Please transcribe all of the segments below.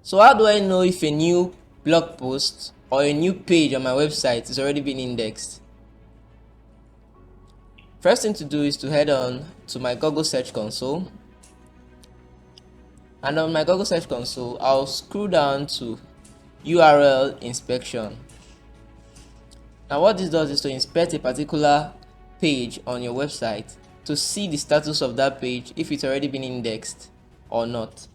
So how do I know if a new blog post or a new page on my website is already been indexed? First thing to do is to head on to my Google Search Console, and on my Google Search Console I'll scroll down to URL inspection. Now what this does is to inspect a particular page on your website to see the status of that page, if it's already been indexed or not.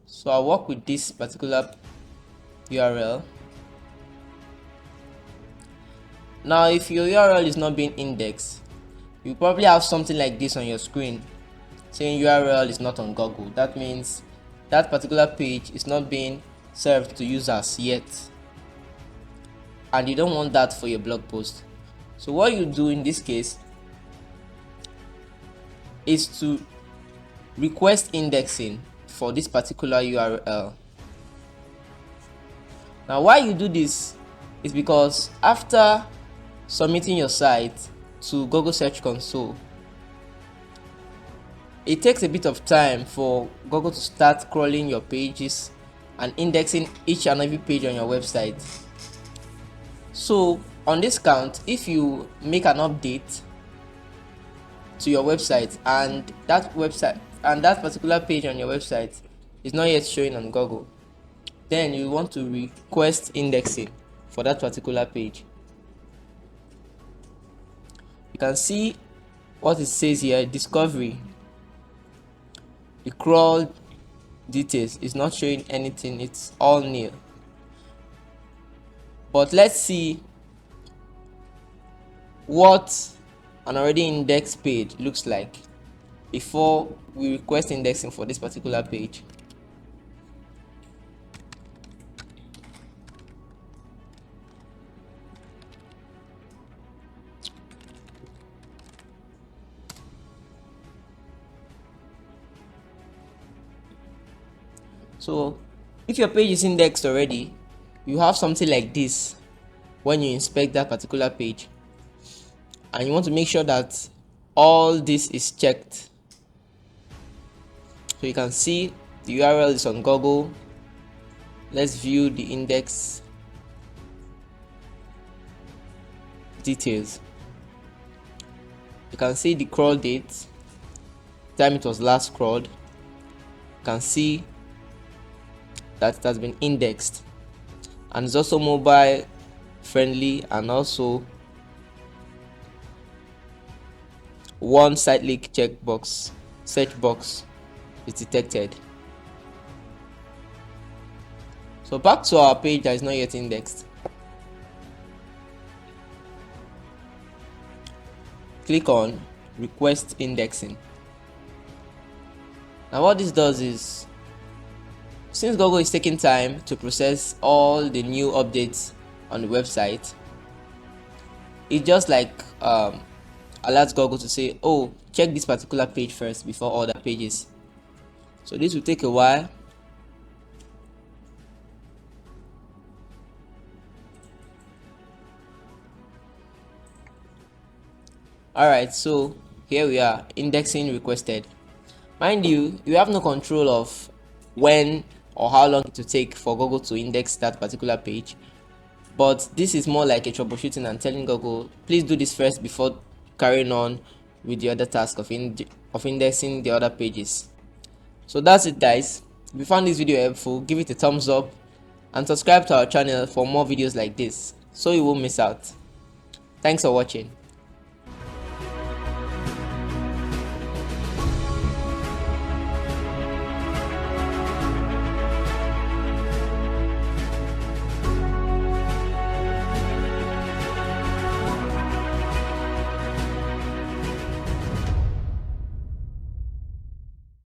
So I'll work with this particular URL. Now if your URL is not being indexed, you probably have something like this on your screen saying URL is not on Google. That means that particular page is not being served to users yet, and you don't want that for your blog post. So what you do in this case is to request indexing for this particular URL. Now why you do this is because after submitting your site to Google Search Console, it takes a bit of time for Google to start crawling your pages and indexing each and every page on your website. So on this count, if you make an update to your website and that particular page on your website is not yet showing on Google, then you want to request indexing for that particular page. You can see what it says here: discovery. The crawl details is not showing anything, it's all nil. But let's see what an already indexed page looks like before we request indexing for this particular page. So if your page is indexed already, you have something like this when you inspect that particular page, and you want to make sure that all this is checked. So you can see the URL is on Google. Let's view the index details. You can see the crawl date, time it was last crawled. You can see that it has been indexed, and it's also mobile friendly, and also one site link checkbox search box is detected. So back to our page that is not yet indexed. Click on request indexing. Now what this does is, since Google is taking time to process all the new updates on the website, it just like alerts Google to say, oh, check this particular page first before other pages. So this will take a while. Alright, so here we are, indexing requested. Mind you, you have no control of when or how long it will take for Google to index that particular page, but this is more like a troubleshooting and telling Google, please do this first before carrying on with the other task of indexing the other pages. So that's it, guys. If you found this video helpful, give it a thumbs up and subscribe to our channel for more videos like this so you won't miss out. Thanks for watching.